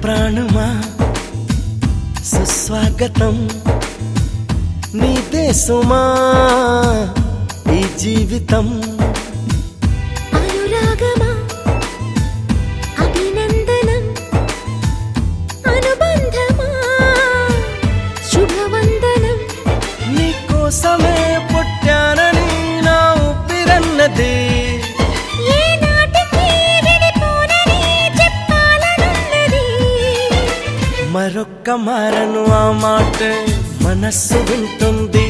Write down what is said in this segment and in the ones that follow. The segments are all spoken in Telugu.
ప్రాణమా సుస్వాగతం నీదే సుమా ఈ జీవితం అనురాగమా అభినందనం అనుబంధమా శుభవందనం నీకోసమే పుట్టానని నా ఊపిరన్నది మరొక్క మారను ఆ మాట మనస్సు వింటుంది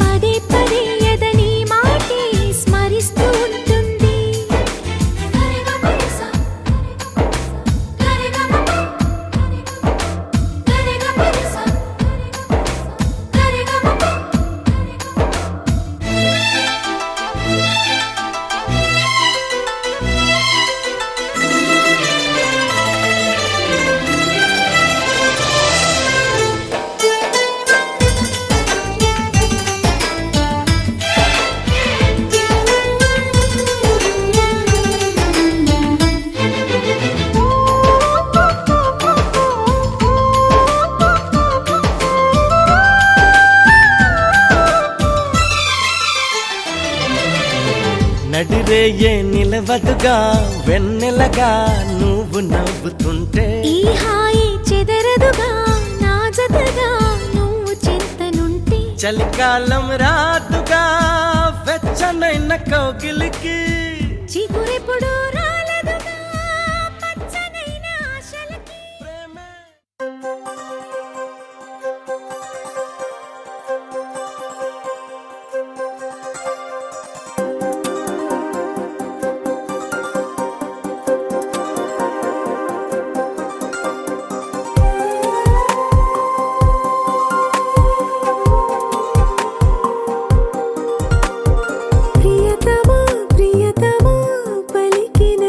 పదే పదే ఎదని మాటే స్మరిస్తూ ఉంటుంది నడిరేయే నిలవదుగా వెన్నెలగా నువ్వు నవ్వుతుంటే ఈ హాయి చెదరదుగా నా జతగా నువ్వు చింతనుంటే చలికాలం రాదుగా వెచ్చనైన కౌగిలికి చిగురెప్పుడు రాలదుగా పచ్చనైన ఆశలకి ప్రియతమా ప్రియతమా పలికిన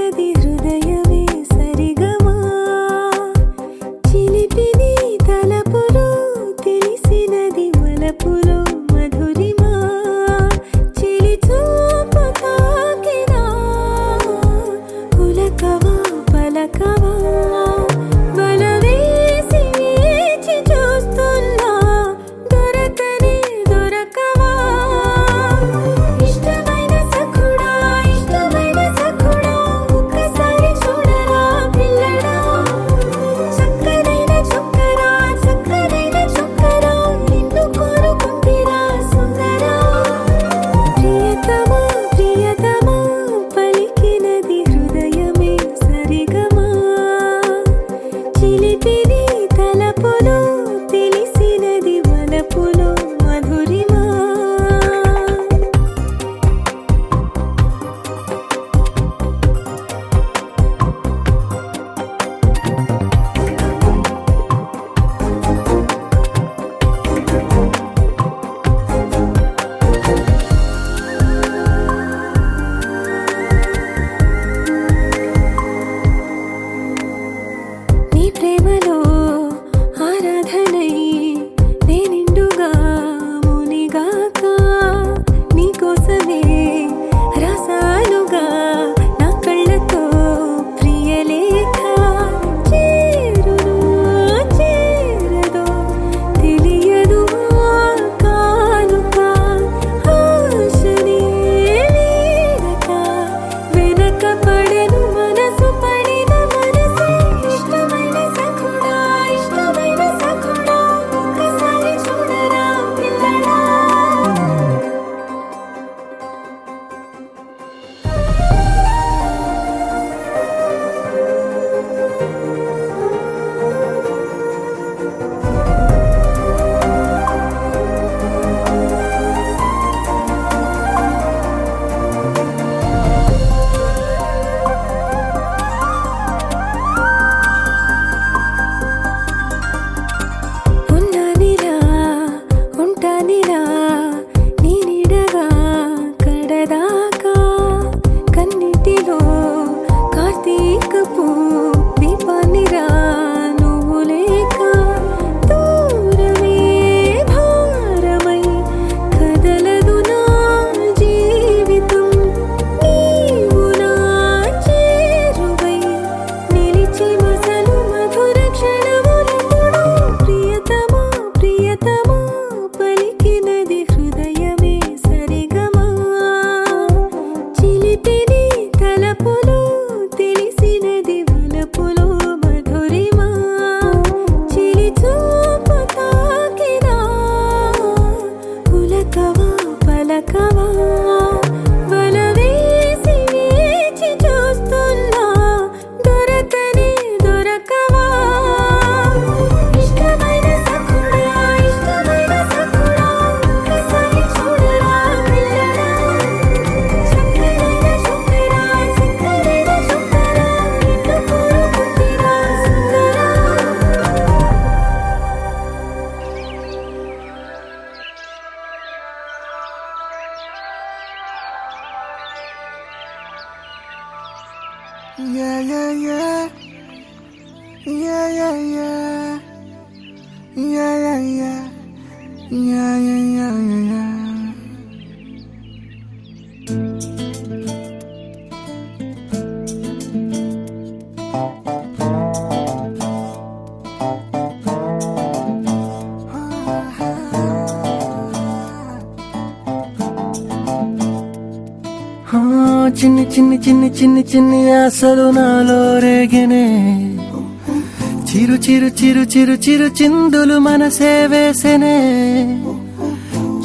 Yeah, yeah, yeah. Yeah, yeah, yeah, yeah, yeah. చిన్ని చిన్ని చిన్ని చిన్ని చిన్ని ఆశలు నాలో రేగనే చిరు చిరు చిరు చిరు చిరు చిందులు మనసే వేసెనే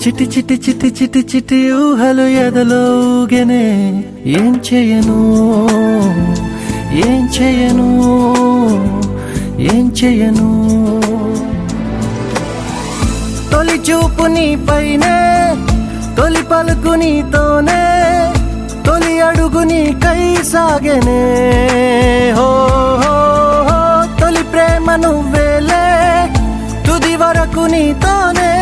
చిటి చిటి చిటి చిటి చిటి ఊహలు ఎదలో ఊగెనే ఏం చేయను ఏం చేయను ఏం చేయను తొలి చూపు నీ పైనే తొలి పలుకు నీతోనే తొలి అడుగు నీకై సాగెనే హో హో హో తొలి ప్రేమ నువ్వేలే తుది వరకు నీతోనే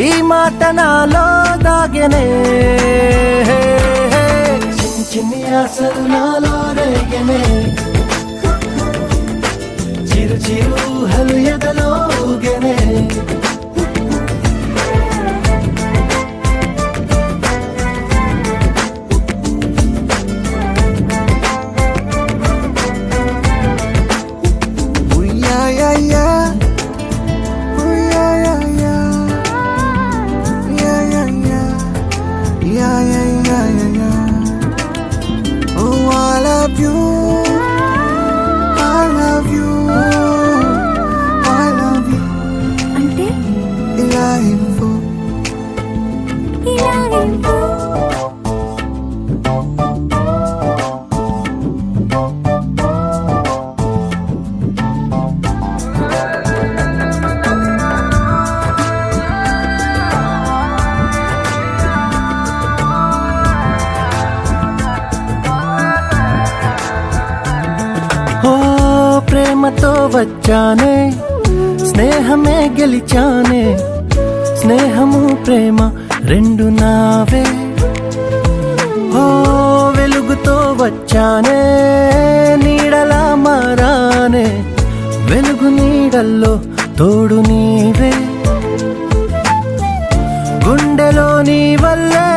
ఈ మాట నాలో దాగెనే చిన్ని చిన్ని ఆశలు నాలో రేగెనే చిరు చిరు ఊహలు ఎదలో ఊగెనే అంటే ఓ ప్రేమతో వచ్చానే స్నేహమే గెలిచానే స్నేహము ప్రేమ రెండు నావే ఓ వెలుగుతో వచ్చానే నీడలా మారానే వెలుగు నీడల్లో తోడు నీవే గుండెలో నీ వల్లే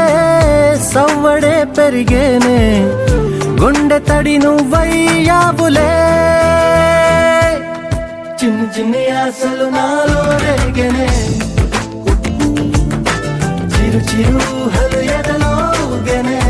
సవ్వడే పెరిగేనే గుండె తడి నువ్వయ్యావులే చిన్ని చిన్ని ఆశలు నాలో రేగెనే చిరు చిరు ఊహలు ఎదలో ఊగెనే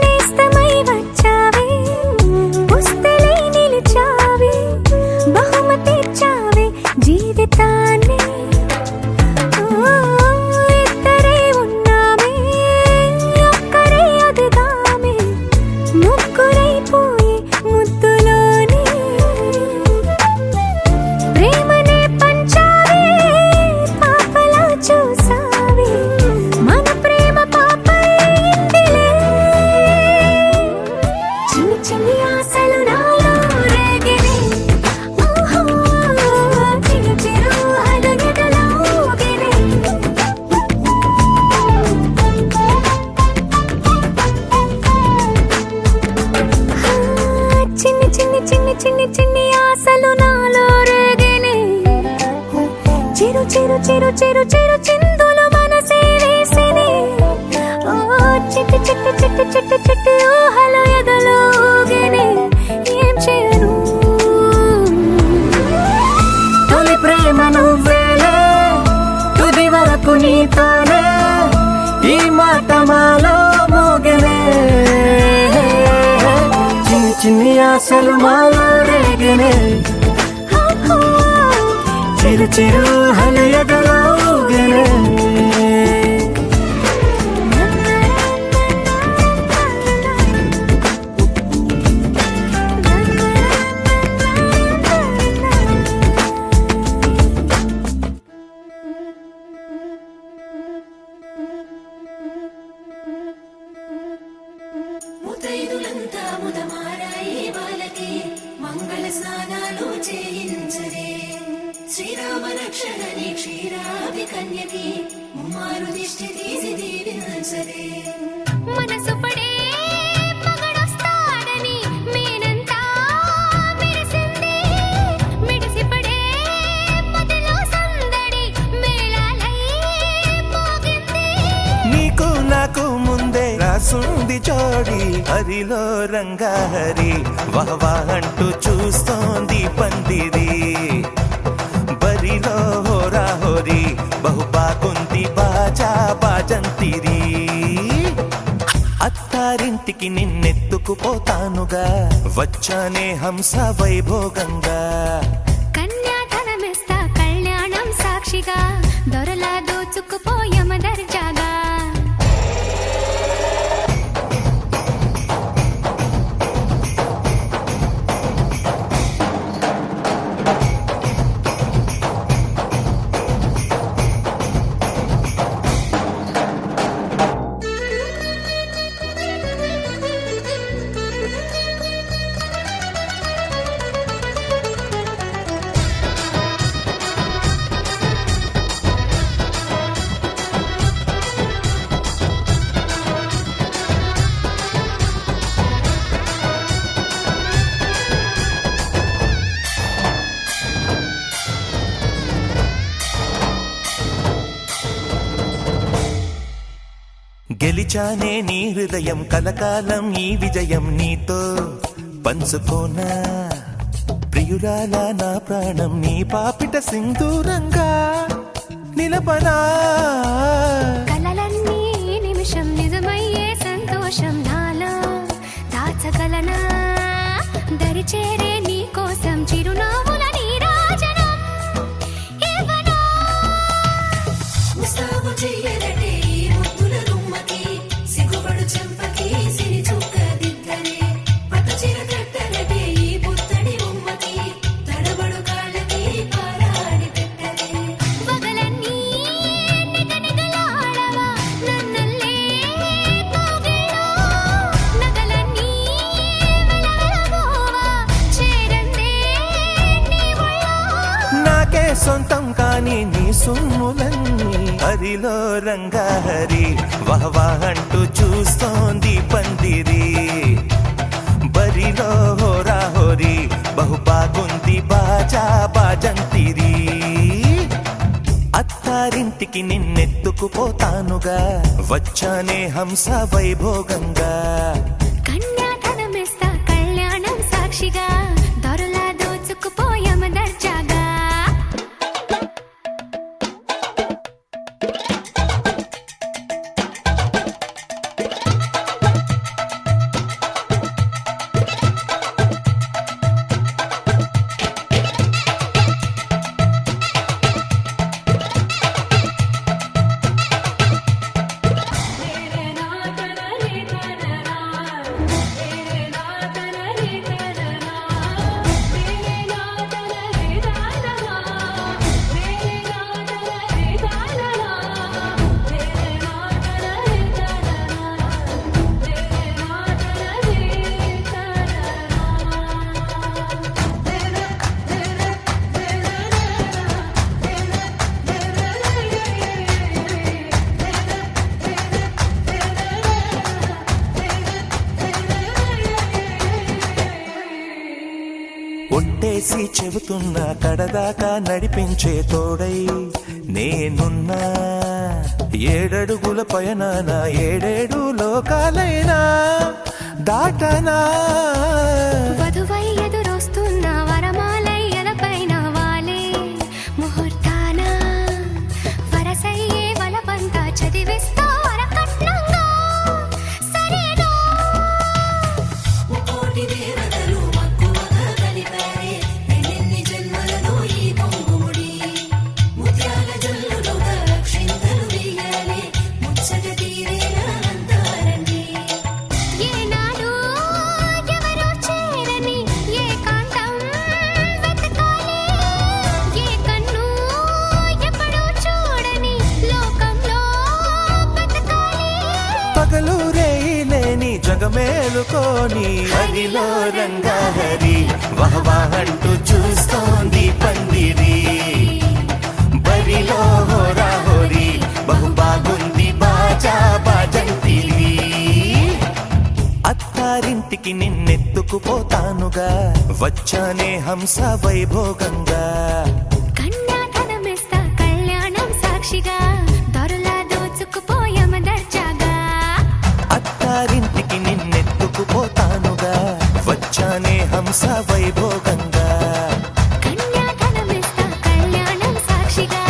నేస్తమై వచ్చావే పుస్తలై నిలిచావే బహుమతి ఇచ్చావే జీవితాన్ని ఇద్దరే ఉన్నామే ఒక్కరే అదిగామే ముగ్గురైపోయి ముద్దులోనే ప్రేమనే పంచావే పాపలా చూసావే మన ప్రేమ పాపైందిలే చిన్ని చిన్ని ఆశలు నాలో రేగినే ఓహో చిరు చిరు ఊహలు ఎదలో ఊగినే చిన్ని చిన్ని చిన్ని చిన్ని చిన్ని ఆశలు నాలో రేగినే చిరు చిరు చిరు చిరు చిరు చిందులు మనసే వేసినే ఓ చిట్టి చిట్టి చిట్టి చిట్టి చిట్టి ఊహలు ఎదలో ఊగినే ఏం చేయను తొలి ప్రేమ నువ్వేలే తుది వరకు నీతోనే ఈ మాట మాలో మోగెనే చిన్ని చిన్ని ఆశలు మాలో రేగెనే చిరు చిరు ఊహలు ఎదలో ఊగెనే రక్షణని క్షీరాది కన్యకి ముమ్మారు దిష్టి తీసి దీవించరే మనసు పడే మగడొస్తాడని మేనంతా మెరిసింది మిడిసి పడే మదిలో సందడి మేళాలై మోగింది నీకు నాకు ముందే రాసుంది జోడి హరిలో రంగాహరి వహవా అంటూ చూస్తోంది పందిరి బరిలో హోరా హోరి బహు బాగుంది బాజా బాజంతిరి అత్తారింటికి నిన్నెత్తుకుపోతానుగా వచ్చానే హంస వైభోగంగా కన్యాధనమిస్తా కళ్యాణం సాక్షిగా దొరలా దోచుకుపోయమ దర్జాగా గెలిచానే నీ హృదయం కలకాలం ఈ విజయం నీతో పంచుకోనా ప్రియురాల నా ప్రాణం నీ పాపిట సింధూరంగా నిలపనా కలలన్నీ నిమిషం నిజమయ్యే సంతోషం నాలో దాచగలనా దరిచేరే నీ కోసం చిరునవ్వుల నీరాజనం ఇవ్వనా ముస్తాబు చెయ్యరటే ఈ ముద్దుల గుమ్మకి సిగ్గుపడు చెంపకి సిరి చుక్క దిద్దరే పట్టు చీర కట్టరటే ఈ పుత్తడి బొమ్మకి తడబడు కాళ్ళకి పారాడి పెట్టరే పగలన్నీ నిగనిగలాడవా నన్నల్లే కోగిలో నగలన్నీ వెలవెలబోవా చేరందే నీ ఒళ్ళో నాకే సొంతం కాని నీ సొమ్ములన్నీ హరిలో రంగాహరి వహవా అంటూ చూస్తోంది పందిరి బరిలో హోరా హోరి బహు బాగుంది బాజా బాజంతిరి అత్తారింటికి నిన్నెత్తుకుపోతానుగా వచ్చానే హంస వైభోగంగా కన్యాధనమిస్తా కళ్యాణం సాక్షిగా దొరలా దోచుకుపోయమ దర్జాగా ఒట్టేసి చెబుతున్నా కడదాకా నడిపించే తోడై నేనున్నా ఏడడుగుల పయనాన ఏడేడు లోకాలైనా దాటనా వధువై ఎదురొస్తున్న వరమాలై ఎలపైన వాలే ముహూర్తాన వరసయ్యే వలపంతా చదివిస్తా వరకట్నంగా సరేనా ముకోటి దేవతలు మక్కువగా కలిపారే ఎన్నెన్ని జన్మలలో ఈ పొంగుముడి ముత్యాల జల్లులుగా అక్షింతలు వేయాలి ముచ్చట తీరేలా అంతారండి ఏనాడు ఎవరో చేరని ఏకాంతం వెతకాలి ఏ కన్ను ఎప్పుడూ చూడని లోకంలో బతకాలి పగలు రేయి లేని జగమేలుకోని హరిలో రంగాహరి వహవా అంటూ చూస్తోంది పందిరి ఎత్తుకుపోతానుగా వచ్చానే హంస వైభోగంగా కన్యాధనమిస్తా కళ్యాణం సాక్షిగా దొరలా దోచుకుపోయామ దర్జాగా అత్తారింటికి నిన్నెత్తుకుపోతానుగా వచ్చానే హంస వైభోగంగా కన్యాధనమిస్తా కళ్యాణం సాక్షిగా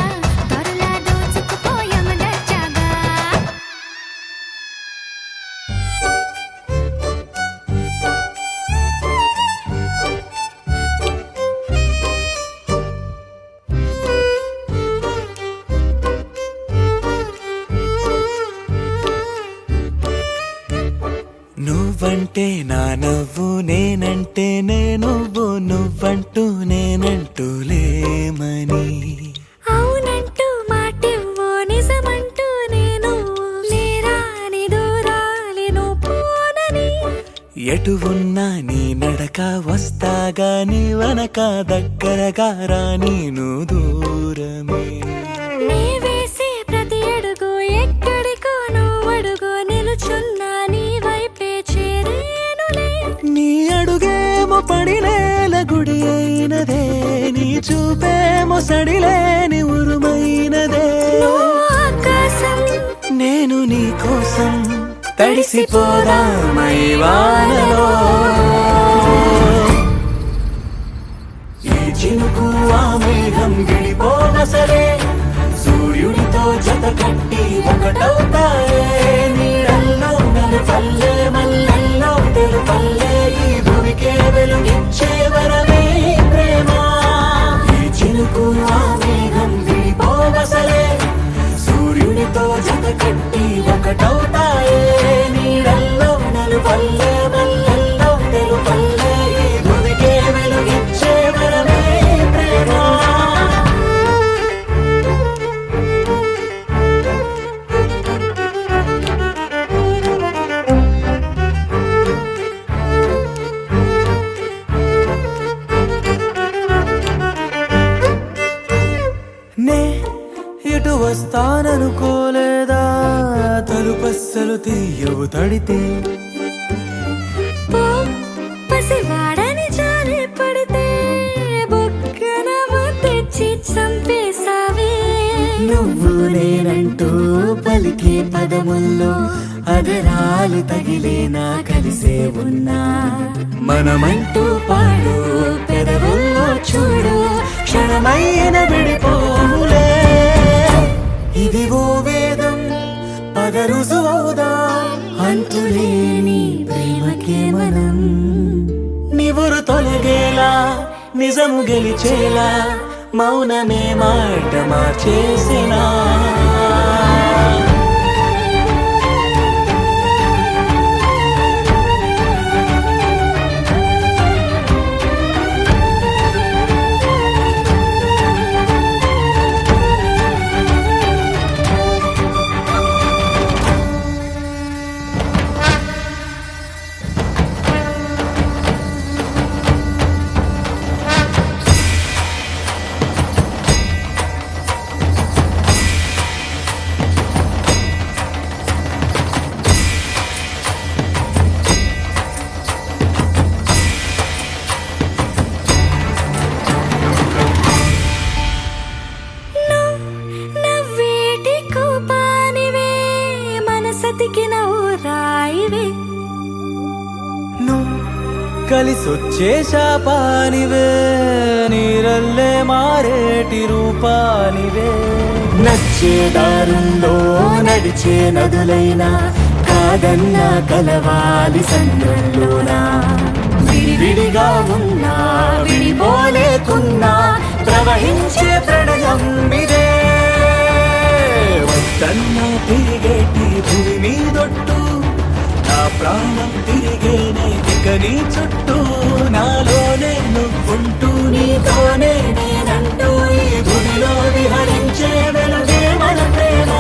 దొరలా దోచుకుపోయామ దర్జాగా నువ్వంటే నా నవ్వు నేనంటే నువ్వు నువ్వంటూ నేనంటూ లేమని అవునంటూ మాటివ్వు నిజమంటూ నేను నేరాని దూరాలిను పోనని ఎటు ఉన్నా నీ నడక వస్తాగా నీ వనక దగ్గరగా రాని నువ్వు దూరమే నీ వేసే ప్రతి అడుగు ఎక్కడికో నువ్వడుగు నిలుచున్నా నీ వైపే చేరేనులే నీ అడుగేమో పడినేల గుడి అయినదే నీ చూపేమో సడిలేని ఉరుమైనదే ఆకాశం నేను నీ కోసం తడిసిపోదామై వానలో ఈ చినుకు ఆ మేఘం విడిపోన సరే సూర్యుడితో జత కట్టి ఒకటవుతాయే నీడల్లో నలుపల్లె మల్లెల్లో తెలుపల్లె ఈ భూమికే వెలుగిచ్చే వరమే ప్రేమ ఈ చినుకు ఆ మేఘం విడిపోన సరే సూర్యుడితో జత కట్టి ఒకటవుతాయే నీడల్లో నలుపల్లె మల్లెల్లో తెలుపల్లె ఈ భూమికే వెలుగిచ్చే వరమే ప్రేమ నే ఇటు వస్తాననుకోలేదా తలుపస్సలు తీయవు తడితే పో పసివాడని జారి పడితే బొక్కన తెచ్చి చంపేశావే నువ్వు నేనంటూ పలికే పదముల్లో అదరాలు తగిలేనా కలిసే ఉన్నా మనమంటూ పాడు పెదవుల్లో చూడు క్షణమైన విడిపోలే ఇది ఓ వేదం పదరుసువుదా అంతులేని ప్రేమకే మనం నివురు తొలగేలా నిజము గెలిచేలా మౌనమే మాట మార్చేసినా నవ్వేటి కోపానివే మనసతికి నవ్వురాయివే నువ్వు కలిసొచ్చే శాపానివే నీరల్లే మారేటి రూపానివే నచ్చే దారుల్లో నడిచే నదులైనా కాదన్నా కలవాలి సంద్రంలోనా విడివిడిగా ఉన్నా విడిపోలేకున్నా ప్రవహించే ప్రణయం ఇదే వద్దన్నా తిరిగేటి భూమి మీదొట్టు నా ప్రాణం తిరిగేనే ఇక నీ చుట్టూ నాలోనే నువ్వుంటూ నీతోనే నేనంటూ ఈ భూమిలో విహరించే వెలుగే మన ప్రేమ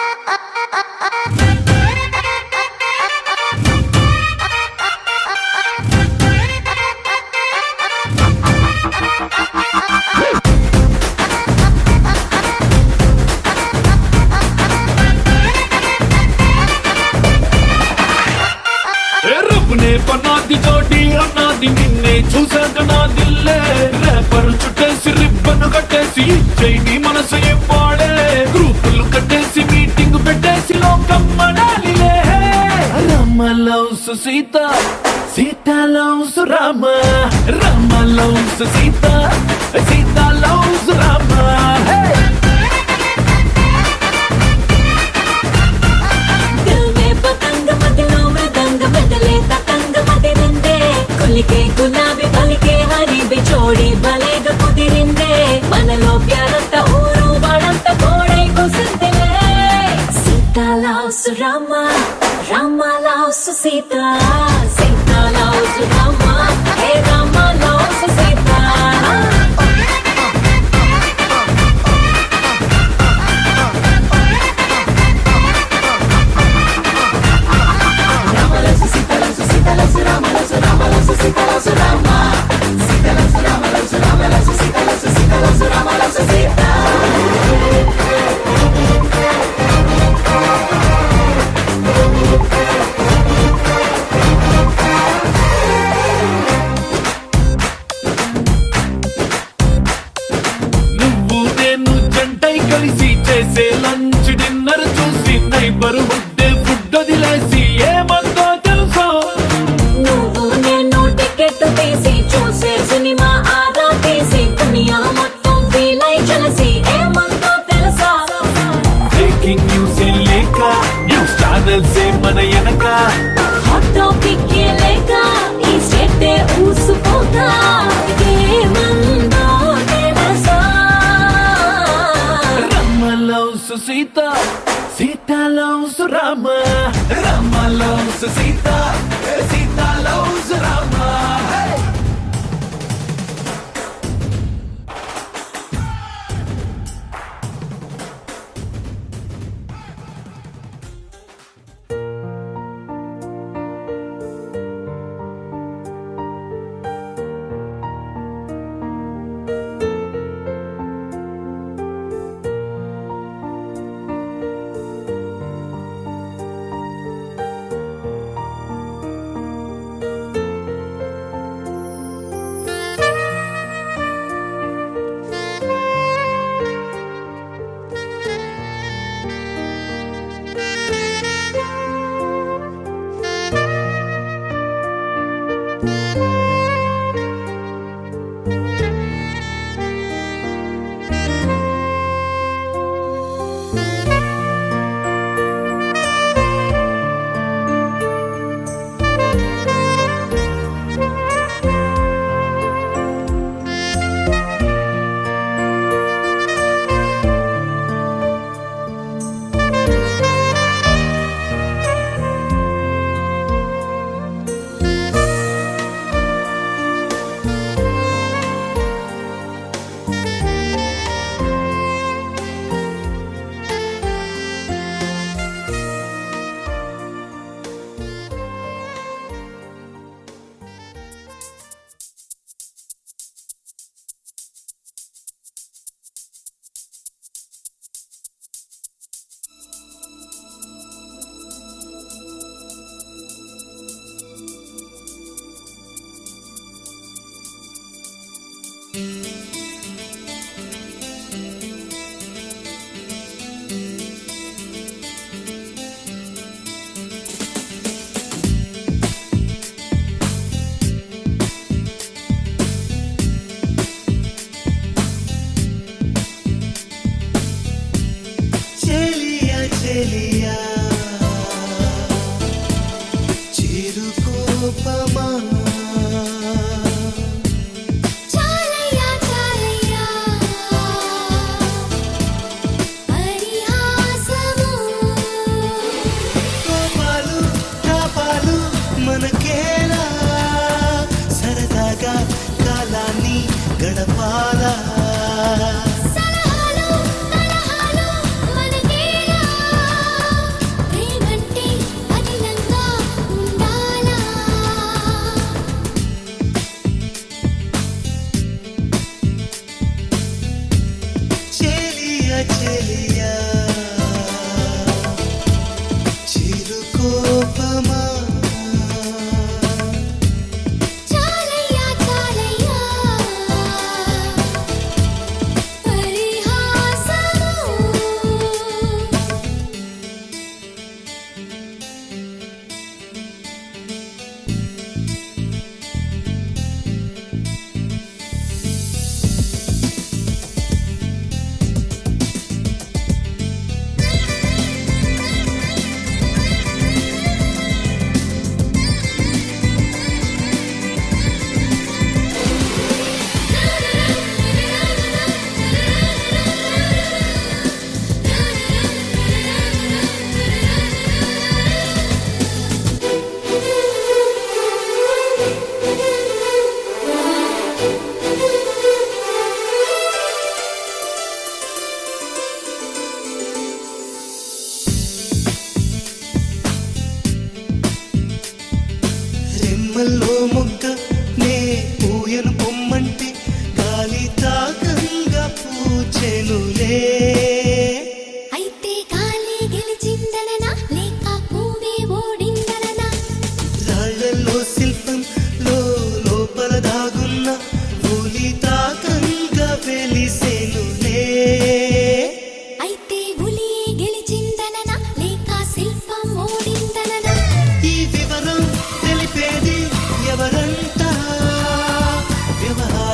ఆ రబ్బునే పన్నాది జోడి అన్నాది నిన్నే చూసాక నా దిల్లే రేపర్ చుట్టేసి రిబ్బన్ కట్టేసి ఇచ్చేయి మనసు ఇవ్వాడే గ్రూపులు కట్టేసి మీటింగ్ పెట్టేసి లోకం మనాలిలే Rama loves Sita Sita loves Rama Rama loves Sita Sita loves Rama दिल में पतंग मदिलों में दंग बदले ततंग मदिरिंदे కొలికే గులాబీ పలికే హరి బిచోడి బలేగా కుదిరిందే మనలో ప్యారంత ఊరు వాడంత కోడై కుసిందిలే Sita loves Rama Rama loves Sita Sita loves Rama hey Rama loves Sita నువ్వు నేను జంటై కలిసి చేసే లంచ్ డిన్నర్ చూసి నైబర్ హుడ్ ఫుడ్ వదిలేసి ఏమందో తెలుసా నువ్వు నేను టికెట్ తీసి చూసే సినిమా ఆదా తీసి దునియా మొత్తం ఫీల్ అయి కలిసి ఏమందో తెలుసా బ్రేకింగ్ న్యూస్ లేక న్యూస్ ఛానల్స్ మన వెనక హాట్ టాపిక్ లేక ఈ స్టేట్ ఊసుకోగా ఏమందో తెలుసా Rama loves Sita Sita loves Rama Rama loves Sita Sita loves Rama చెలియా చిరుకోపమా చాలయ్యా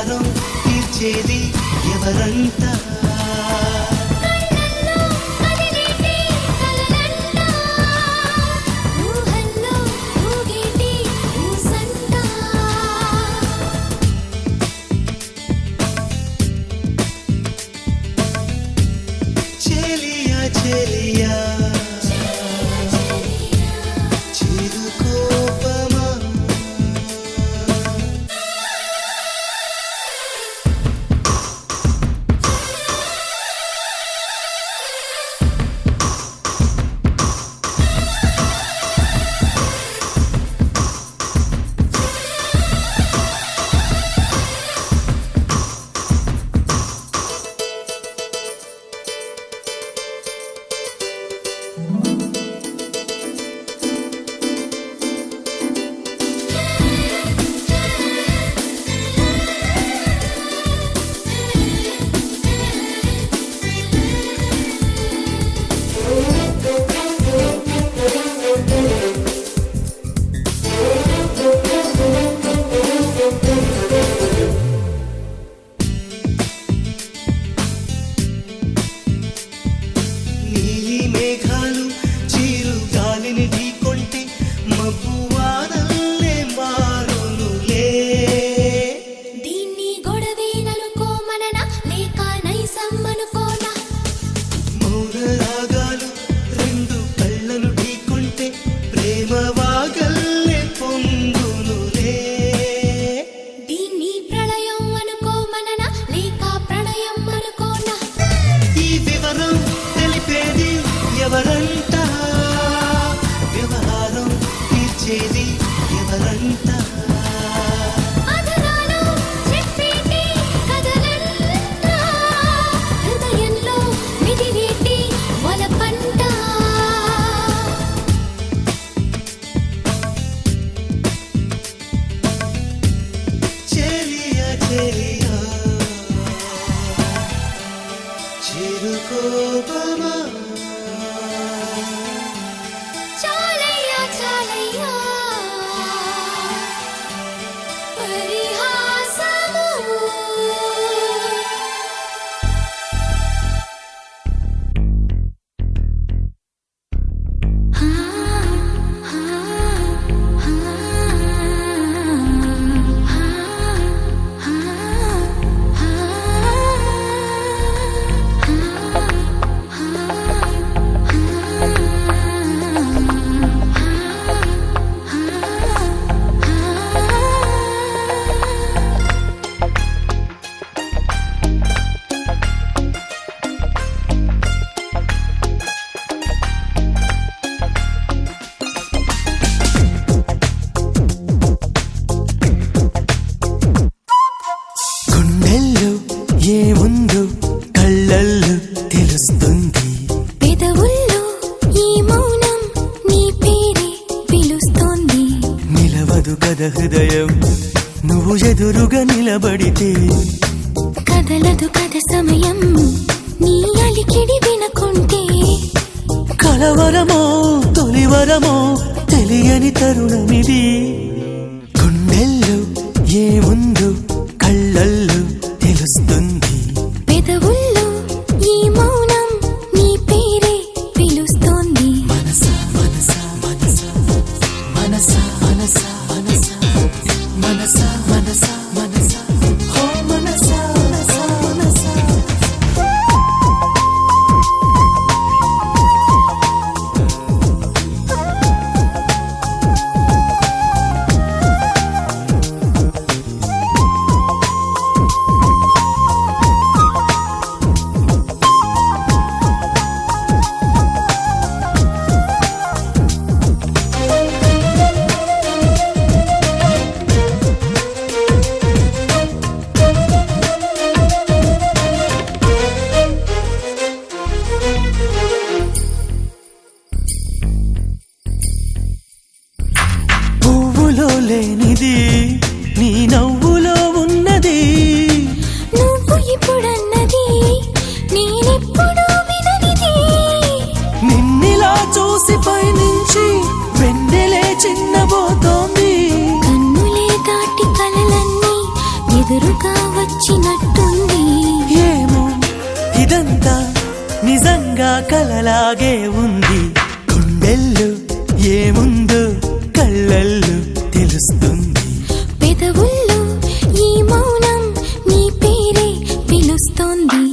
వ్యవహారం తీర్చేది ఎవరంతా కళ్ళల్లో కదిలేటి కలలంట ఊహల్లో ఊగేటి ఊసంట చెలియా చెలియా చిరుకోపమా నీలి మేఘాలు చీరు గాలిని ఢీకొంటే మబ్బువానల్లే మారునులే దీన్ని గొడవేననుకోమననా లేక నైసమ్మనుకోనా మౌన రాగాలు రెండు కళ్ళను ఢీకొంటే ప్రేమ వాగల్లే పొంగునులే దీన్ని ప్రళయం అనుకోమననా లేక ప్రణయం అనుకోనా ఈ వివరం తెలిపేది ఎవరంతా వ్యవహారం తీర్చేది ఎవరంతా అధరాలో చెప్పేటి కథలంట హృదయంలో మిదిరేటి వలపంట చెలియా చెలియా చిరుకోపమా చాలయ్యా చాలయ్యా పరిహాసము గుండెల్లో ఏముందో కళ్ళల్లో తెలుస్తుంది పెదవుల్లో ఈ మౌనం నీ పేరే పిలుస్తోంది నిలవదు కథ హృదయం నువ్వు ఎదురుగా నిలబడితే కదలదు కథ సమయం నీ అలికిడి వినకుంటే కలవరమో తొలివరమో తెలియని తరుణమిది గుండెల్లో ఏముందో కళ్ళల్లో తెలుస్తుంది పెదవుల్లో ఈ మౌనం నీ పేరే పిలుస్తోంది మనసా మనసా మనసా మనసా మనసా మనసా మనసా మనసా మనసా ఓ మనసా మనసా మనసా వచ్చినట్టుంది. ఏమో ఇదంతా నిజంగా కలలాగే ఉంది. గుండెల్లో ఏముందో కళ్ళల్లో తెలుస్తుంది. పెదవుల్లో ఈ మౌనం నీ పేరే పిలుస్తోంది.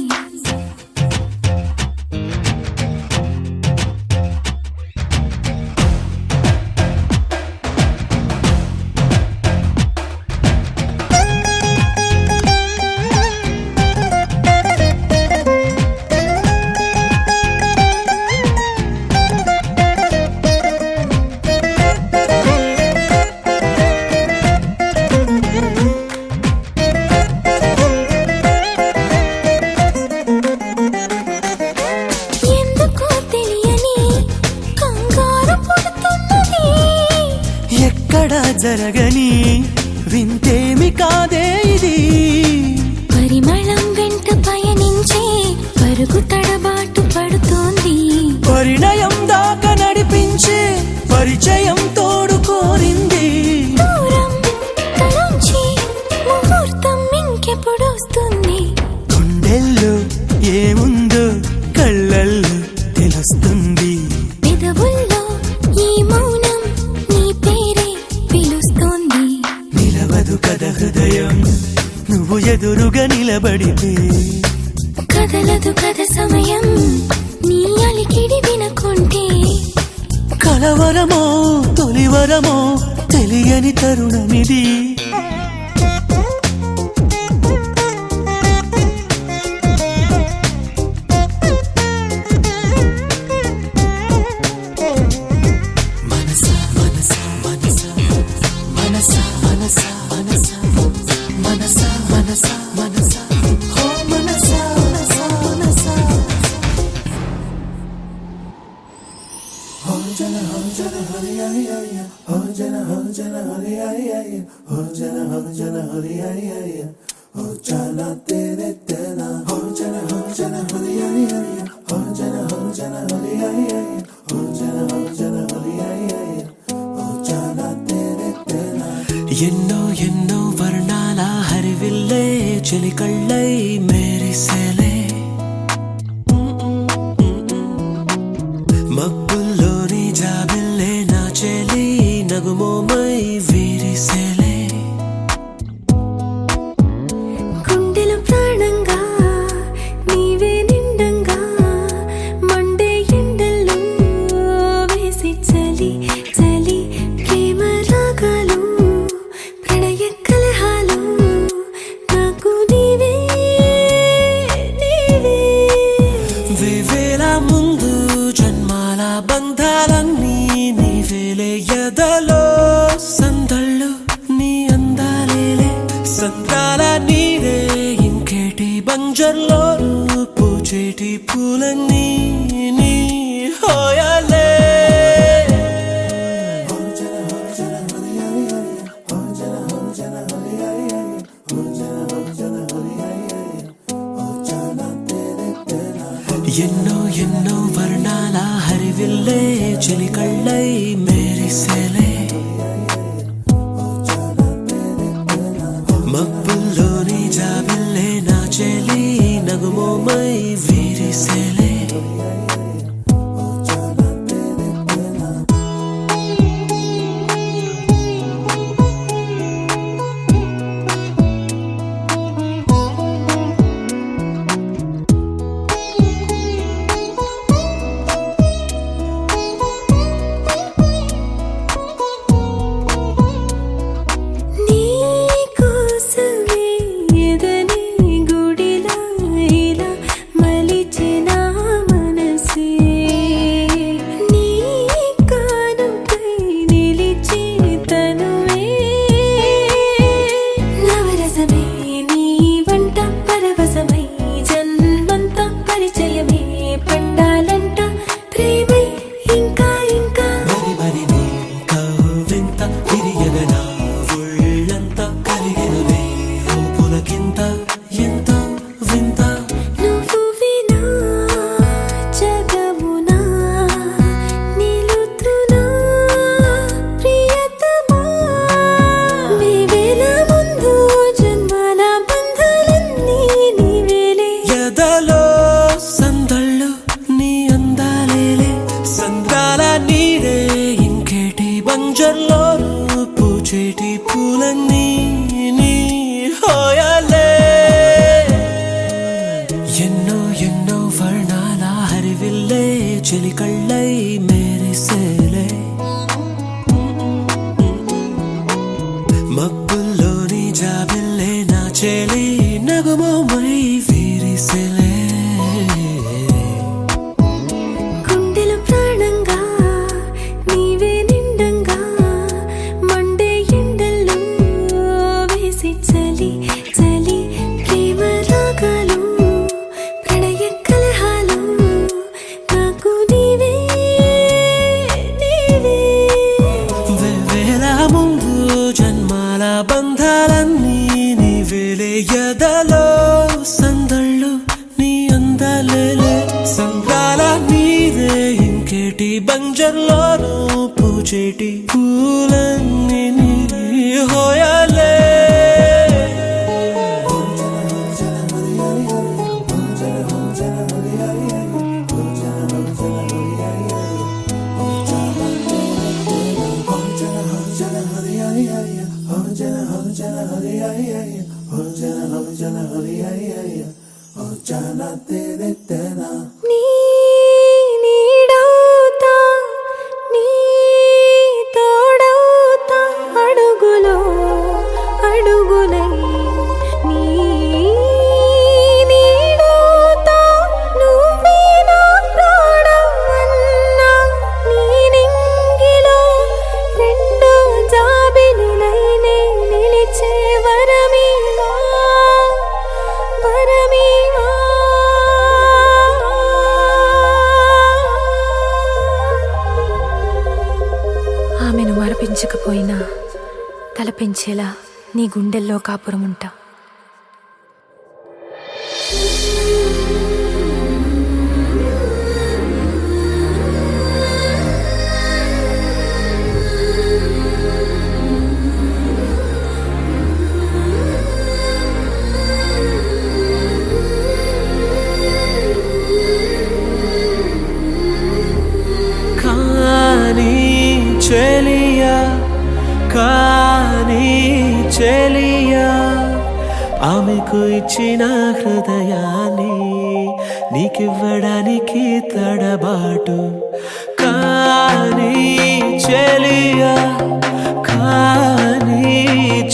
ఎందుకో తెలియని కంగారు పుడుతున్నది. ఎక్కడా జరగని వింతేమి కాదే ఇది. పరిమళం వెంట పయనించే పరుగు తడబాటు పడుతోంది. పరిణయం దాకా నడిపించే పరిచయం తోడు కోరింది. దూరం తలంచి ముహూర్తం ఇంకెప్పుడొస్తుంది. గుండెల్లో ఏముందో కళ్ళల్లో తెలుస్తుంది. పెదవుల్లో ఈ మౌనం నీ పేరే పిలుస్తోంది. నిలవదు కథ హృదయం నువ్వు ఎదురుగా నిలబడితే. కదలదు కథ సమయం నీ అలికిడి వినకుంటే. కలవరమో తొలివరమో తెలియని తరుణమిది. మనసా మనసా మనసా మనసా మనసా మనసా మనసా మనసా మనసా హో మనసా మనసా మనసా. ఎన్నో ఎన్నో వర్ణాల హరివిల్లే చెలికళ్ళై మేరిసేలే. మబ్బుల్లోని జాబిల్లే నా చెలి నగుమోమై వీరిసేలే. గుండెలు ప్రాణంగా నీవే నిండంగా మండే ఎండల్లో వేసి చలి చలి ప్రేమ రాగాలు ప్రణయ కలహాలు నాకు నీవే నీవే. వేవేల ముందు జన్మాల బంధాలన్నీ నీవేలే. ఎదలో సందళ్ళు నీ అందాలేలే. సంతాల నీరే ఇంకేటి బంజర్లో పూచేటి పూలన్నీ నీ హోయాలే. ఎన్నో ఎన్నో వర్ణాల హరివిల్లే చెలికళ్ళై మేరిసేలే. మబ్బుల్లోని జాబిల్లే నా చెలి నగుమోమై వీరిసేలే. నీ కోసమే ఎదని గుడిలా ఇలా మలి కళ్ళై మెరిసేలే మబ్బుల్లోని జాబిల్లే నా చెలి నగుమోమై విరిసేలే గుండెలు ప్రాణంగా నీవే నిండంగా మండే ఎండల్లో వేసి చలి చలి ప్రేమ రాగాలు ప్రణయ కలహాలు నాకు నీవే నీవే వేవేల ముందు జన్మాల బంధాలన్నీ నీవేలే ఎదలో సందళ్ళు నీ అందాలేలే సంద్రాల నీదే ఇంకేటి బంజర్లోనూ పూచేటి పూలన్నీ నీ హోయాలే నీ నీడౌతా నీ తోడౌతా అడుగులో అడుగులై నీ నీడౌతా నువ్వే నా ప్రాణం అన్నా నీ నింగిలో రెండో జాబిలినైనే నిలిచే వరమీవా వరమీవా ఆమెను మరపించకపోయినా తలపించేలా నీ గుండెల్లో కాపురం ఉంటా కానీ చెలియా కానీ చెలియా ఆమెకు ఇచ్చిన హృదయాన్ని నీకివ్వడానికి తడబాటు కానీ చెలియా కానీ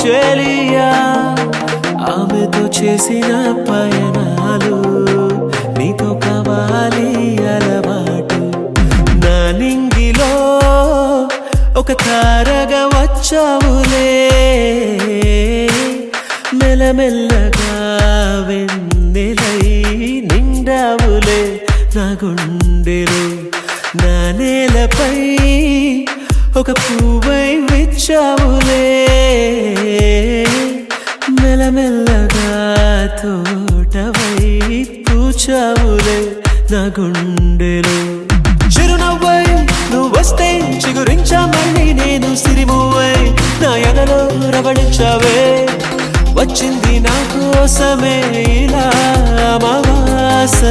చెలియా ఆమెతో చేసిన పయనాలు నీతో కావాలి అలవాటు నా నింగిలో ఒక తారగా వచ్చావులే మెల్లమెల్లగా వెన్నెలై నిండావులే నా గుండెలో నా నేలపై ఒక పువ్వై విచ్చావులే మెల్లమెల్లగా తోటవై పూచావులే నా గుండెలో చిరునవ్వై నువ్వు వస్తే చిగురించా మళ్ళీ నేను సిరిమువ్వై నా ఎదలో రవళించావే వచ్చింది నా కోసమే ఇలా అమావాసలోన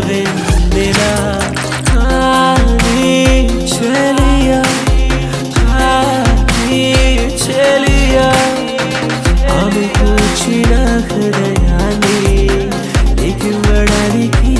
వెన్నెలా కానీ చెలియా కానీ చెలియా ఆమెకు ఇచ్చిన హృదయాన్ని నీకివ్వడానికి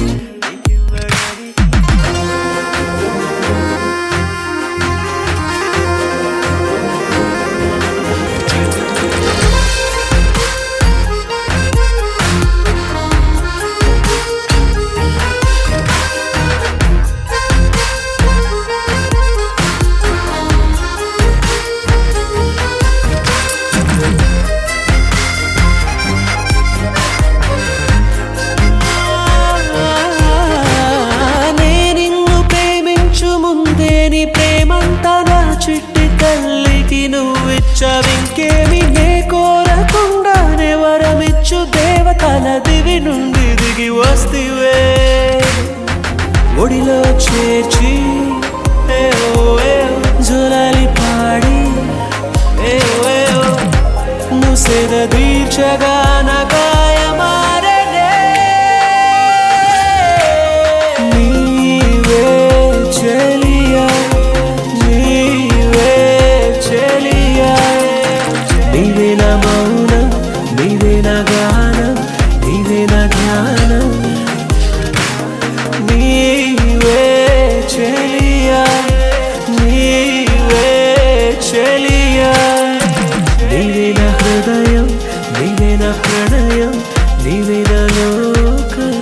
చిట్టి తల్లికి నువ్విచ్చవింకేమి నే కోరకుండానే వరమిచ్చు దేవతల దివి నుండి దిగి వస్తివే ఒడిలో చేర్చి జోలాలి పాడి ముసెద దీర్చగా నా గాయమారనే నీవే చెలియా నీవే నా మౌనం నీవే నా గానం నీవే నా జ్ఞానం నీవే నీవే నా లోకం.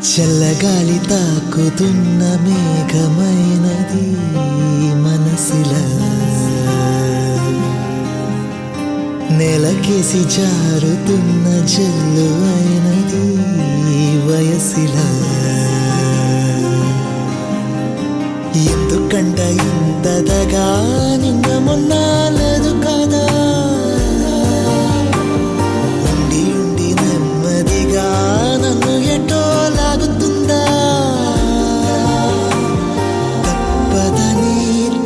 చల్లగాలి తాకుతున్న మేఘమైనది మనసులా, నెలకేసి జారుతున్న జల్లు అయినది వయసిలా. ఎందుకంట ఇంతదగా నిన్న మొన్న లేదు కదా, ఉండి ఉండి నెమ్మదిగా నన్ను ఎటో లాగుతుందా, తప్పదని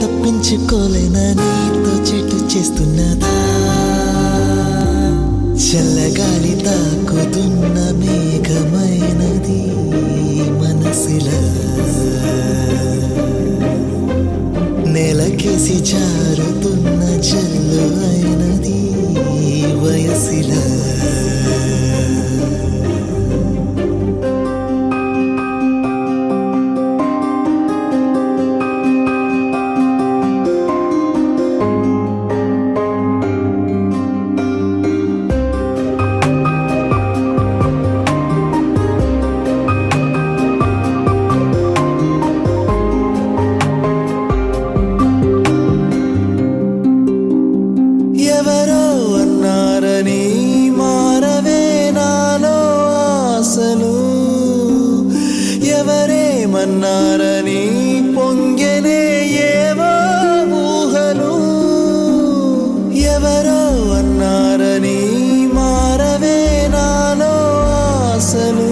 తప్పించుకోలేనని చెట్టు చేస్తున్నదా. చల్లగాలి తాకుతున్న మేఘమైనది మనసులా, నెలకేసి జారుతున్న జల్లు అయినది వయసిలా. ఎవరో అన్నారని మారవే నాలో ఆశలు, ఎవరేమన్నారని పొంగెనే ఏవో ఊహలు. ఎవరో అన్నారని మారవే నాలో ఆశలు,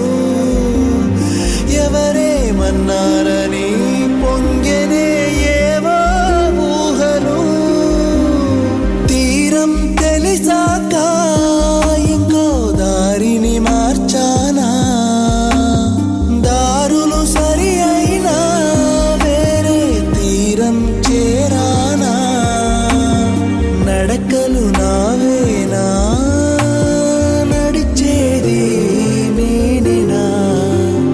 ఎవరేమన్నారని పొంగెనే ఏవో ఊహలు. తీరం తెలిసాక ఇంకో దారిని మార్చానా, దారులు సరి అయినా వేరే తీరం చేరానా, నడకలు నావేనా నడిచేది నేనేనా.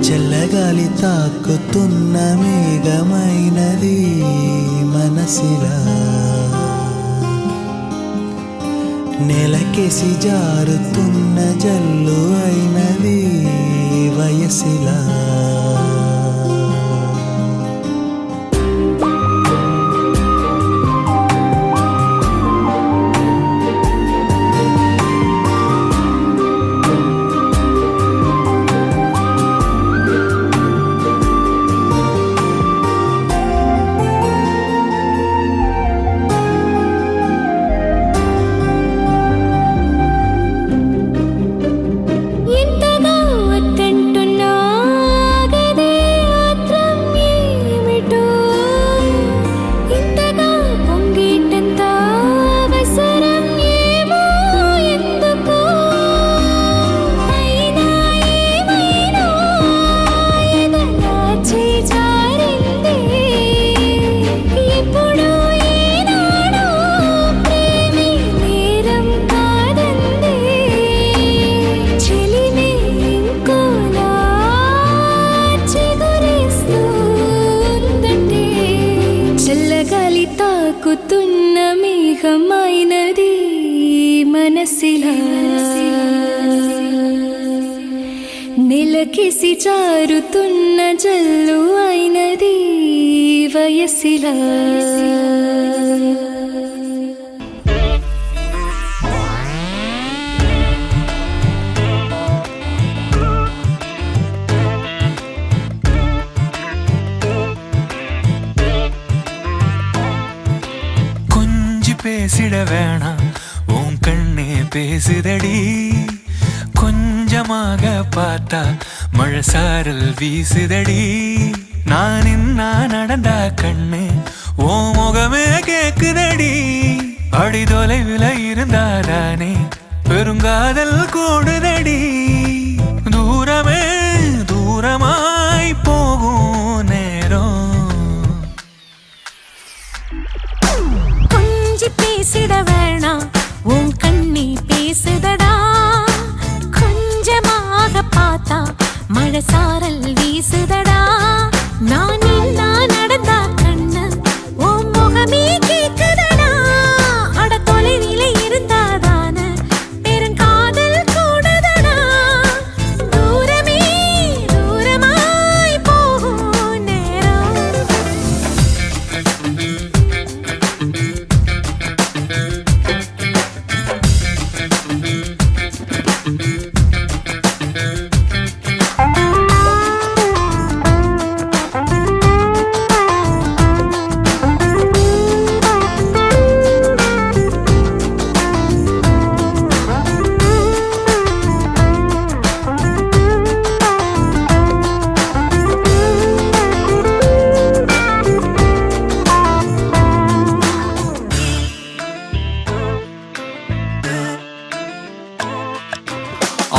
చల్లగాలి తాకుతున్న మేఘమైనది మనసిలా, నెలకేసి జారుతున్న జల్లు అయినది వయసిలా. ఎంతగా వద్దంటున్నా ఆగదే ఆత్రం ఏమిటో, ఇంతగా పొంగేటంత అవసరం ఏమో ఎందుకో. అయినా ఏమైనా ఎదలా చేజారిందే, ఎప్పుడో ఏనాడో ప్రేమే నేరం కాదందే. చెలిమే ఇంకోలా చిగురిస్తుందంటే, చల్లగాలి తాకుతున్న మేఘమైనది మనసిలా, నెలకేసి జారుతున్న జల్లు అయినది వయసిలా. கொஞ்சி பேசிட வேணாம் உன் கண்ணே பேசுதடி, கொஞ்சமாக பார்த்தா மழை சாரல் வீசுதடி நான் இன்னா நடந்தா கண்ணு ஓ முகமே கேக்குதடி அடி தொலைவில் இருந்தாதானே பெருங்காதல் கூடுதடி தூரமே தூரமாய் போகும் நேரம் கொஞ்சி பேசிட வேணாம் உன் கண்ணி பேசுதடா கொஞ்சமாக பார்த்தா மழை சாரல் வீசுதடா நான் நின்னா நடந்தா கண்ணு உன் முகமே கேக்குதடா அட தொலைவில இருந்தாதான பெருங்காதல் கூடுதடா தூரமே தூரமாய் போகும் நேரம்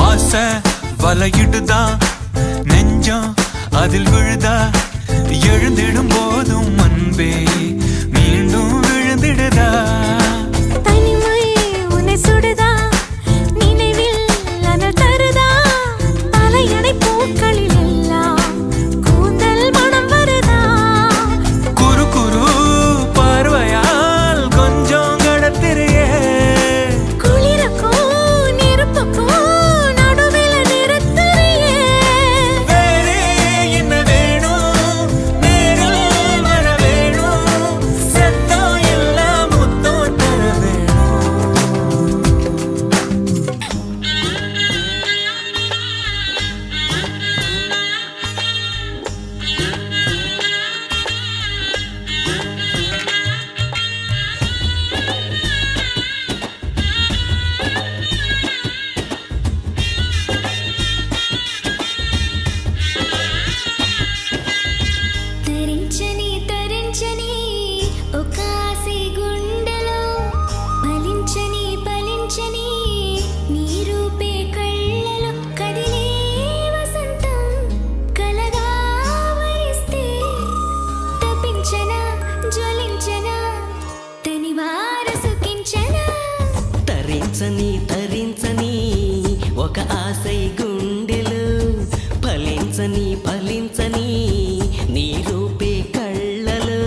ஆசை வலையிடுதா நெஞ்சம் அதில் விழுதா எழுந்திடும் போதும் அன்பே மீண்டும் விழுந்திடுதா தனிமை உன்னை சுடுதா நினைவில் அனல் தருதா தலையணை பூக்களில் எல்லாம் கூந்தல் மனம் வருதா குறு குறு பார்வையால் கொஞ்சம் கடத்திரியே குளிருக்கும் நெருப்புக்கும் நடுவில் நிறுத்தறியே வேறே என்ன வேணும் நேரில் வர வேணும் சத்தம் எல்லாம் முத்தம் தர வேணும் తరించని తరించని ఒక ఆసి గుండెలో ఫలించని ఫలించని నీ రూపే కళ్ళలో కదిలే వసంతం కలగా వరిస్తే తపించనా జ్వలించనా తనివార సుఖించనా తరించని తరించని ఒక ఆశై గుండెలు ఫలించని ఫలించని నీ రూపే కళ్ళలు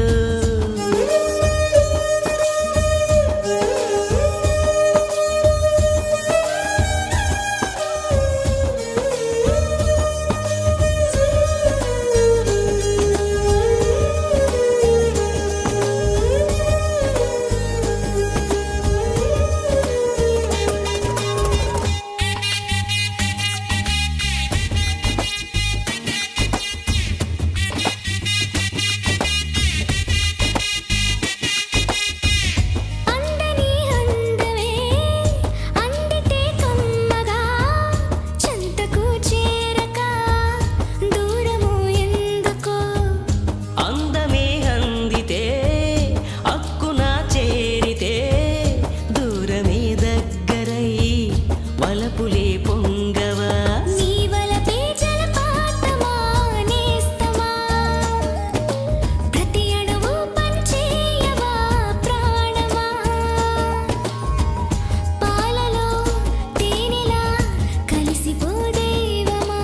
అందని అందమే అందితే కమ్మగా చెంతకు చేరక దూరము ఎందుకో అందమే అందితే అక్కున చేరితే దూరమే దగ్గరై వలపులే పొంగవా నీ వలపే జలపాతమా నేస్తమా ప్రతి అణువు పంచేయవా ప్రాణమా పాలలో తేనెలా కలిసిపో దైవమా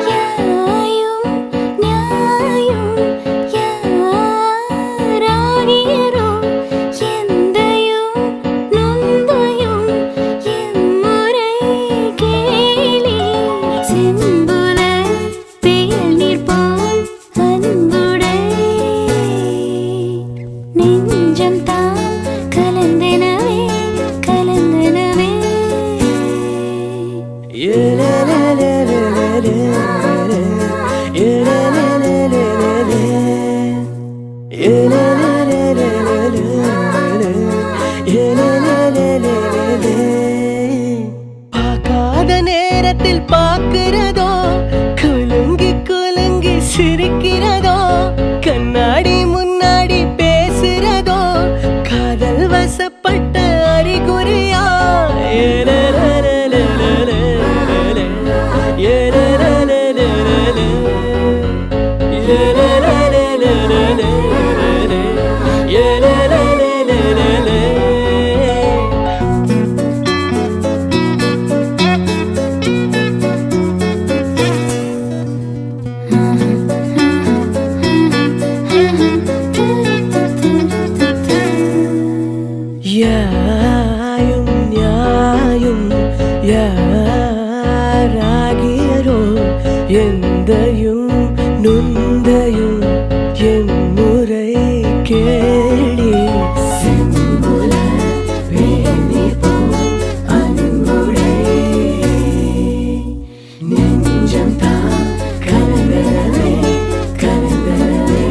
న్యాయం న్యాయం யாராகியரோ எந்தையும் நொந்தையும் எம்முறை கேலி செம்புல பெயல் நிற்போம் அன்புடை சிரிக்கிறதோ கண்ணாடி முன்னாடி பேசுறதோ காதல் வசப்பட்ட அறிகுறியா யாயும் நியாயும் யாராகியரோ எந்தையும் நுந்தையும் எம்முறை கேளி செம்புல வேணி போ அன்புடை நெஞ்சம் தான் கலந்தனவே கலந்தனவே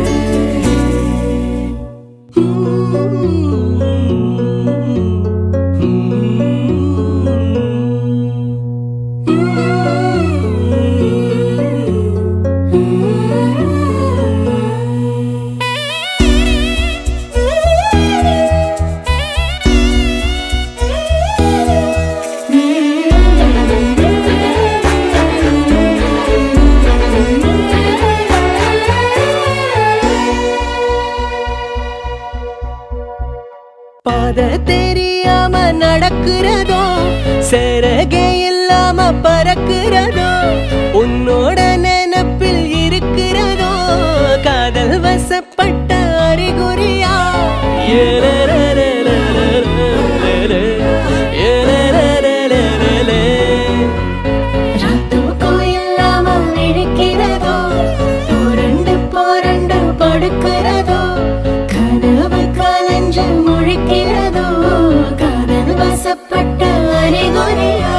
பாத தெரியாம நடக்கிறதோ சிறகே இல்லாம பறக்கிறதோ உன்னோட நினைப்பில் இருக்கிறதோ காதல் வசப்பட்ட அறிகுறியா ராத்தூக்கம் இல்லாம விழிக்கிறதோ புரண்டு புரண்டு படுக்கிறதோ கனவு கலஞ்சு முழிக்கிறதோ காதல் வசப்பட்ட அறிகுறியா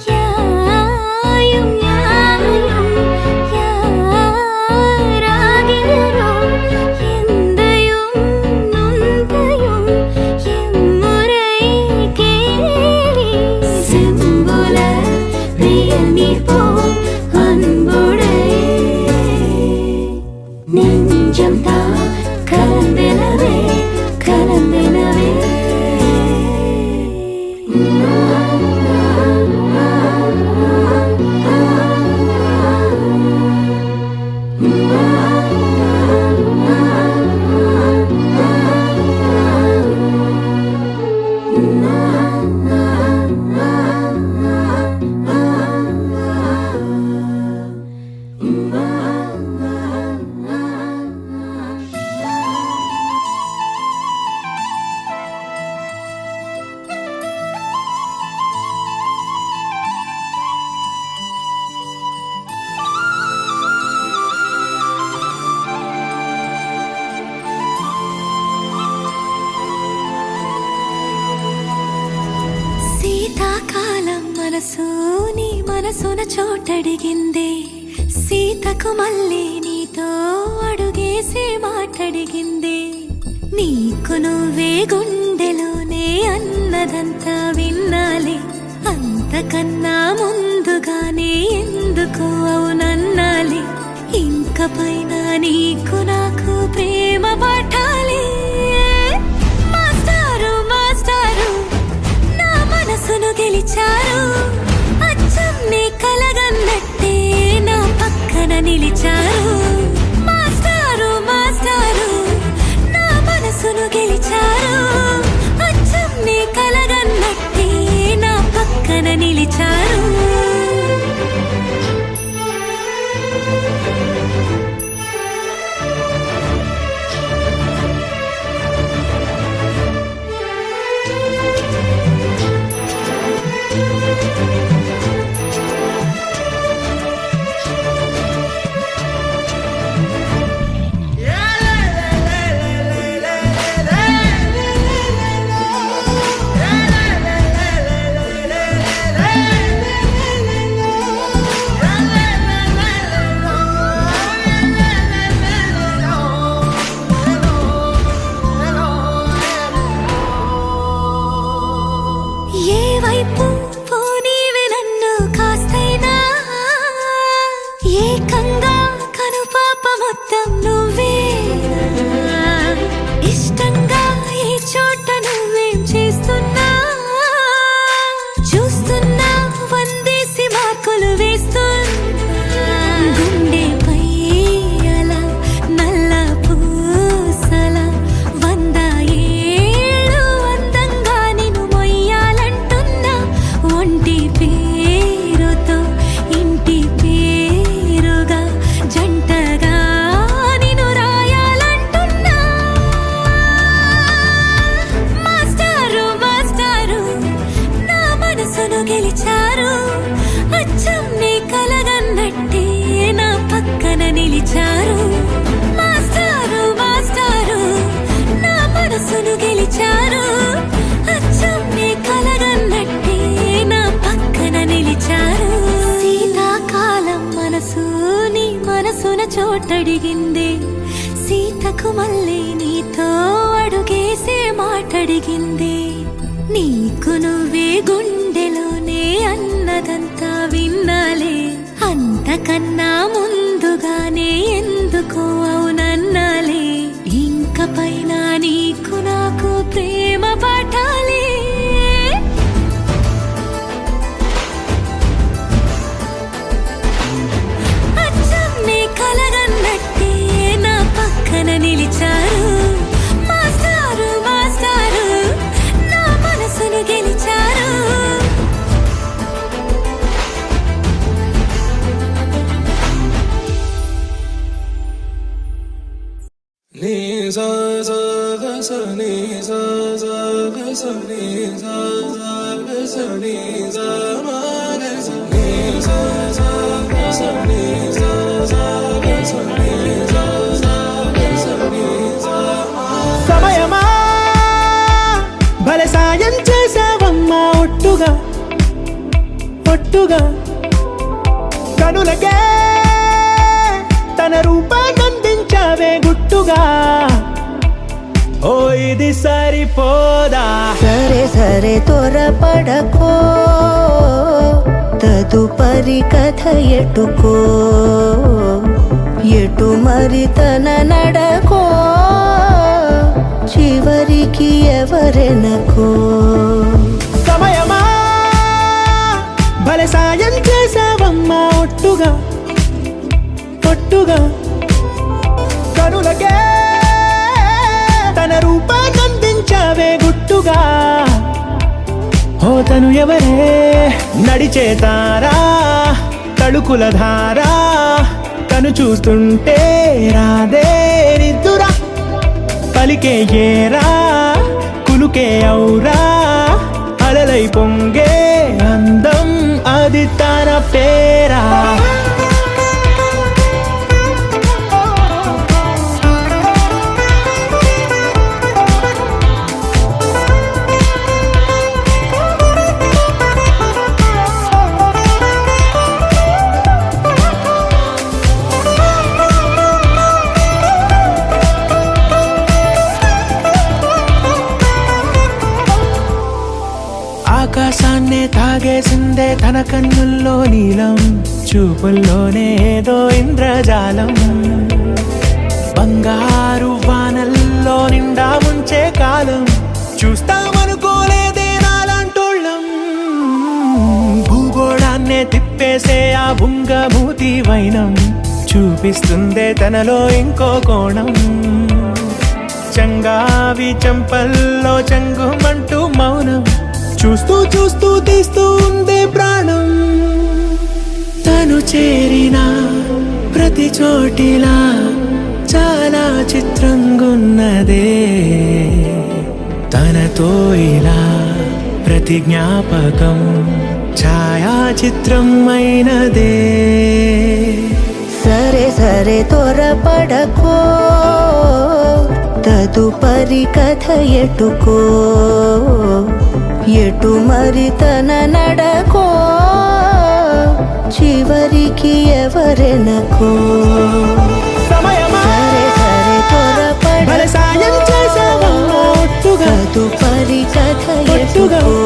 யாயும் யாயும் யாராகியரோ எந்தையும் நுந்தையும் எம்முறை கேளி செம்புல வேணி போ அன்புடை நெஞ்சம் தான் கலந்தனவே கலந்தனவே శీతాకాలం మనసు నీ మనసున చోటడిగిందే సీతకు మళ్ళీ నీతో అడుగేసి మాటడిగిందే నీకు నువ్వే గుండెలోనే అన్నదంతా విన్నాలే అంతకన్నా ముందుగానే ఎందుకు అవునన్నాలే ఇంక పైన నీకు నాకు ప్రేమ పాఠాలే మాస్టారు మాస్టారు నా మనసును గెలిచారు అచ్చం నీ కలగన్నట్టే నా పక్కన నిలిచారు మాస్టారు మాస్టారు నా మనసును గెలిచారు అచ్చం నీ కలగన్నట్టే నా పక్కన నిలిచారు అడిగిందే సీతకు మళ్ళీ నీతో అడుగేసే మాటడిగిందే నీకు నువ్వే గుండెలోనే అన్నదంతా విన్నాలే అంతకన్నా ముందుగానే ఎందుకు అవునన్నాలే ఇంక పైన నీకు నాకు ప్రేమ పాఠాలే అచ్చమ్మే కలగన్నట్టే నా పక్కన నిలిచారు మాస్టారు మాస్టారు నా మనసును గెలిచారు Ni sa sa ga sa ni sa sa ga sa ni sa sa ga sa ni sa ma ga sa ni sa sa ga sa ni sa sa ga sa ni sa sa ga sa ni sa ma సమయమా భలే సాయం చేసావమ్మా ఒట్టుగా ఒట్టుగా కనులకే తన రూపాన్నందించావే గుట్టుగా ఓ ఇది సరిపోదా సరే సరే త్వరపడకో తదుపరి కథ ఎటుకో ఎటు మరి తన నడకో చివరికి ఎవరెనకో సమయమా భలే సాయం చేసావమ్మా ఒట్టుగా ఒట్టుగా కనులకే తన రూపాన్నందించావే గుట్టుగా ఓ తను ఎవరే నడిచే తారా తళుకుల ధారా తను చూస్తుంటే రాదే నిద్దురా పలికే ఏరా కులుకే ఔరా అలలై పొంగే అందం అది తన పేరా ఆకాశాన్నే తాగేసిందే తన కన్నుల్లో నీలం చూపుల్లోనే ఏదో ఇంద్రజాలం బంగారు వానల్లో నిండా ముంచే కాలం చూస్తామనుకోలేదే నాలాంటోళ్ళం భూగోళాన్నే తిప్పేసే ఆ బుంగమూతి వైనం చూపిస్తుందే తనలో ఇంకో కోణం చంగావి చంపల్లో చంగుమంటూ మౌనం చూస్తూ చూస్తూ తీస్తూ ఉందే ప్రాణం తను చేరిన ప్రతి చోటిలా చాలా చిత్రంగున్నదే తనతో ఇలా ప్రతి జ్ఞాపకం ఛాయాచిత్రం అయినదే సరే సరే త్వరపడకో తదుపరి కథ ఎటుకో ఎటు మరి తన నడకో చివరికి ఎవరెనకో సమయమా సరే సరే త్వరపడకో భలే సాయం చేసావమ్మా ఒట్టుగా తదుపరి కథ ఒట్టుగా ఎటుకో